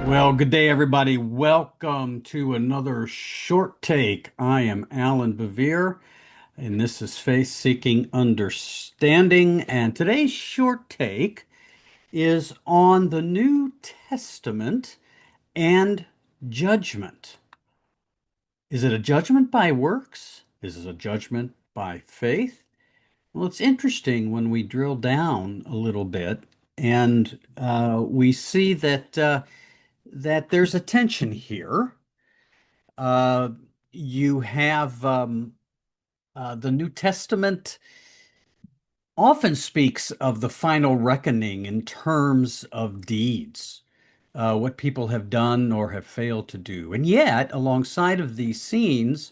Well, good day, everybody. Welcome to another short take. I am Alan Bevere, and this is Faith Seeking Understanding. And today's short take is on the New Testament and judgment. Is it a judgment by works? Is it a judgment by faith? Well, it's interesting when we drill down a little bit and we see that there's a tension here. Uh, you have the New Testament often speaks of the final reckoning in terms of deeds, what people have done or have failed to do. And yet, alongside of these scenes,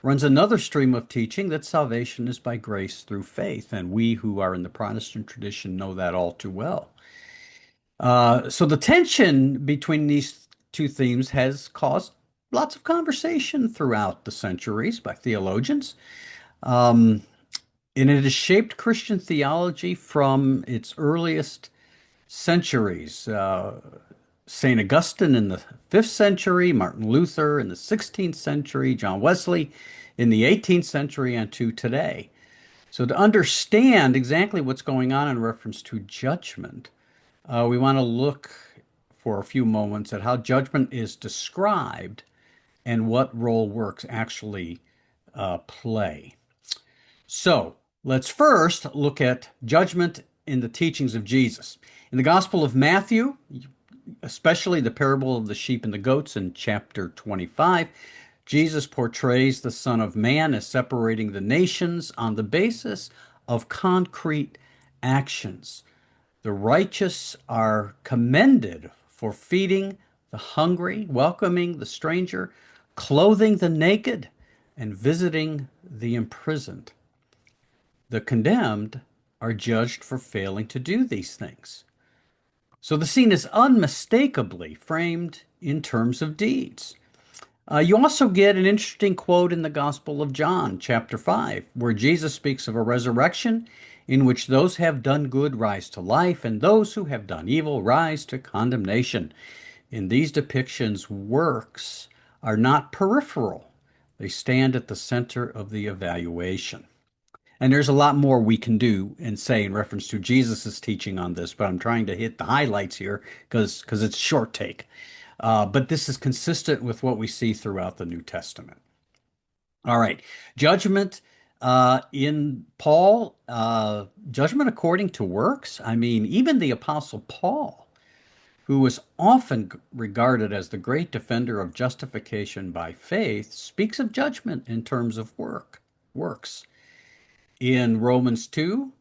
runs another stream of teaching that salvation is by grace through faith. And we who are in the Protestant tradition know that all too well. So the tension between these two themes has caused lots of conversation throughout the centuries by theologians. Um, and it has shaped Christian theology from its earliest centuries. St. Augustine in the 5th century, Martin Luther in the 16th century, John Wesley in the 18th century, and to today. So, to understand exactly what's going on in reference to judgment, we want to look for a few moments at how judgment is described and what role works actually play. So let's first look at judgment in the teachings of Jesus. In the Gospel of Matthew, especially the parable of the sheep and the goats in chapter 25, Jesus portrays the Son of Man as separating the nations on the basis of concrete actions. The righteous are commended for feeding the hungry, welcoming the stranger, clothing the naked, and visiting the imprisoned. The condemned are judged for failing to do these things. So the scene is unmistakably framed in terms of deeds. You also get an interesting quote in the Gospel of John, chapter 5, where Jesus speaks of a resurrection in which those who have done good rise to life, and those who have done evil rise to condemnation. In these depictions, works are not peripheral, they stand at the center of the evaluation. And there's a lot more we can do and say in reference to Jesus's teaching on this, but I'm trying to hit the highlights here because it's short take. But this is consistent with what we see throughout the New Testament. All right, judgment in Paul, judgment according to works. I mean, even the Apostle Paul, who was often regarded as the great defender of justification by faith, speaks of judgment in terms of works. In Romans 2,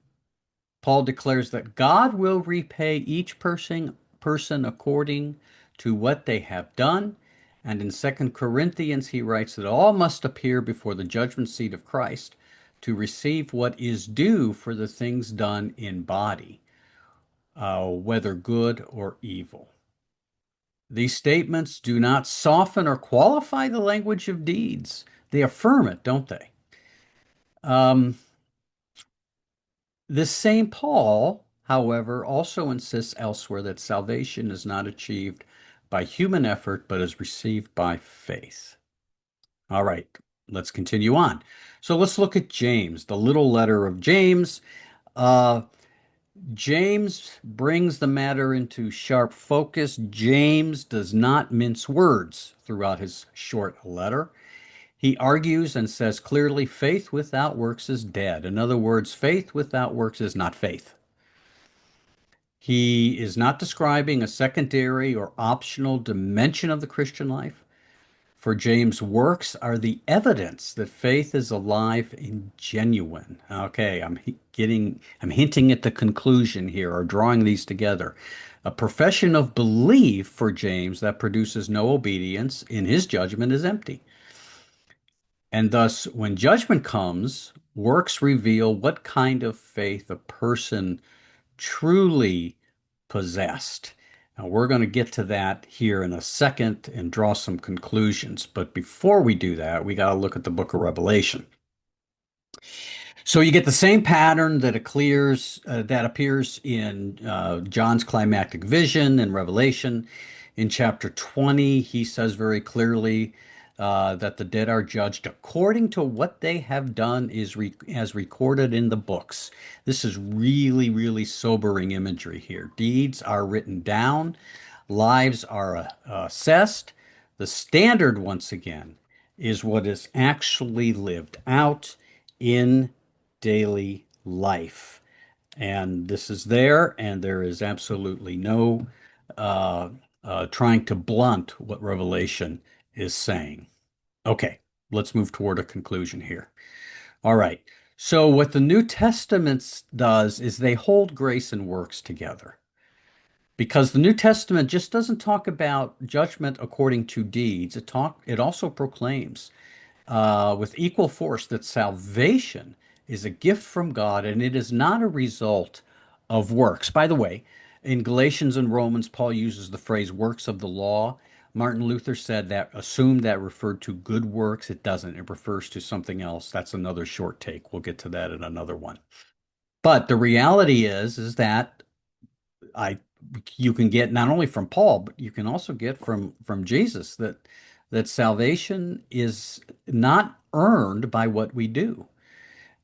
Paul declares that God will repay each person according to what they have done. And in 2 Corinthians, he writes that all must appear before the judgment seat of Christ to receive what is due for the things done in body, whether good or evil. These statements do not soften or qualify the language of deeds. They affirm it, don't they? This same Paul, however, also insists elsewhere that salvation is not achieved by human effort, but is received by faith. All right, let's continue on. So let's look at James, the little letter of James. Uh, James brings the matter into sharp focus. James does not mince words throughout his short letter. He argues and says clearly, faith without works is dead. In other words, faith without works is not faith. He is not describing a secondary or optional dimension of the Christian life. For James, works are the evidence that faith is alive and genuine. Okay, I'm hinting at the conclusion here or drawing these together. A profession of belief for James that produces no obedience in his judgment is empty. And thus, when judgment comes, works reveal what kind of faith a person truly possessed. Now, we're going to get to that here in a second and draw some conclusions. But before we do that, we got to look at the book of Revelation. So you get the same pattern that appears in John's climactic vision in Revelation. In chapter 20, he says very clearly that the dead are judged according to what they have done as recorded in the books. This is really, really sobering imagery here. Deeds are written down, lives are assessed. The standard, once again, is what is actually lived out in daily life. And this is there, and there is absolutely no uh, trying to blunt what Revelation is saying. Okay, let's move toward a conclusion here. All right. So, what the New Testament does is they hold grace and works together because the New Testament just doesn't talk about judgment according to deeds. It also proclaims with equal force that salvation is a gift from God and it is not a result of works. By the way, in Galatians and Romans, Paul uses the phrase works of the law. Martin Luther said that assumed that referred to good works. It doesn't. It refers to something else. That's another short take. We'll get to that in another one. But the reality is that I you can get not only from Paul, but you can also get from Jesus that salvation is not earned by what we do.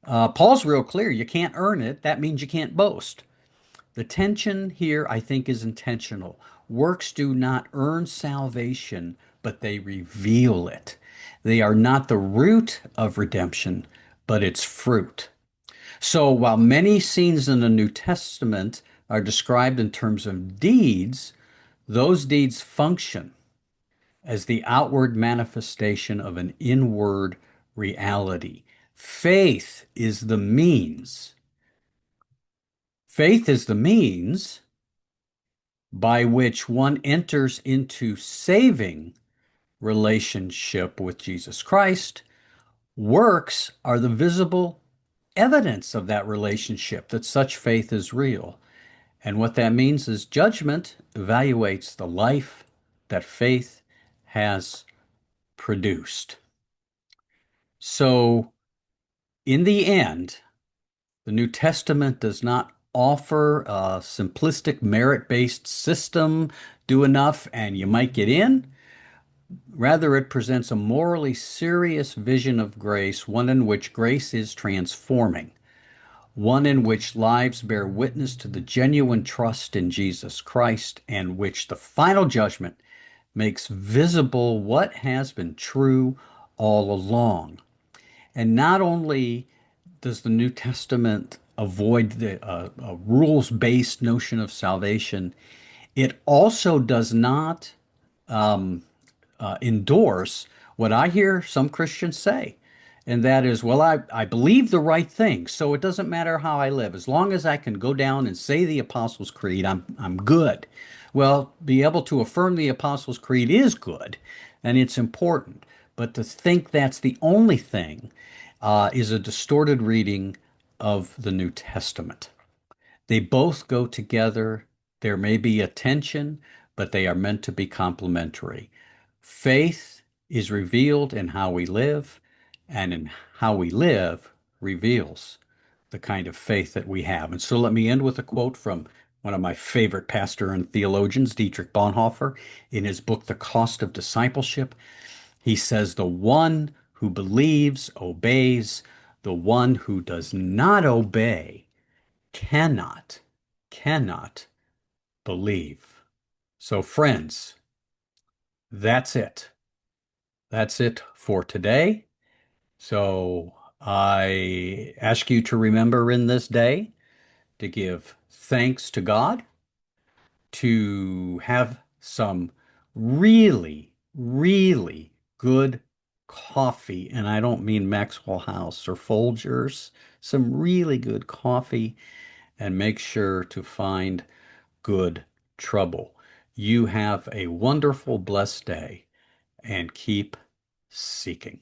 Paul's real clear. You can't earn it. That means you can't boast. The tension here, I think, is intentional. Works do not earn salvation, but they reveal it. They are not the root of redemption, but its fruit. So while many scenes in the New Testament are described in terms of deeds, those deeds function as the outward manifestation of an inward reality. Faith is the means. Faith is the means by which one enters into saving relationship with Jesus Christ. Works are the visible evidence of that relationship, that such faith is real. And what that means is judgment evaluates the life that faith has produced. So, in the end, the New Testament does not offer a simplistic merit-based system, do enough and you might get in. Rather, it presents a morally serious vision of grace, one in which grace is transforming, one in which lives bear witness to the genuine trust in Jesus Christ, and which the final judgment makes visible what has been true all along. And not only does the New Testament avoid the rules-based notion of salvation, it also does not endorse what I hear some Christians say. And that is, well, I believe the right thing, so it doesn't matter how I live. As long as I can go down and say the Apostles' Creed, I'm good. Well, be able to affirm the Apostles' Creed is good, and it's important. But to think that's the only thing is a distorted reading of the New Testament. They both go together. There may be a tension, but they are meant to be complementary. Faith is revealed in how we live, and in how we live reveals the kind of faith that we have. And so let me end with a quote from one of my favorite pastor and theologians, Dietrich Bonhoeffer, in his book, The Cost of Discipleship. He says, "The one who believes obeys. The one who does not obey cannot, cannot believe." So, friends, that's it. That's it for today. So, I ask you to remember in this day to give thanks to God, to have some really, really good coffee. And I don't mean Maxwell House or Folgers, some really good coffee, and make sure to find good trouble. You have a wonderful, blessed day and keep seeking.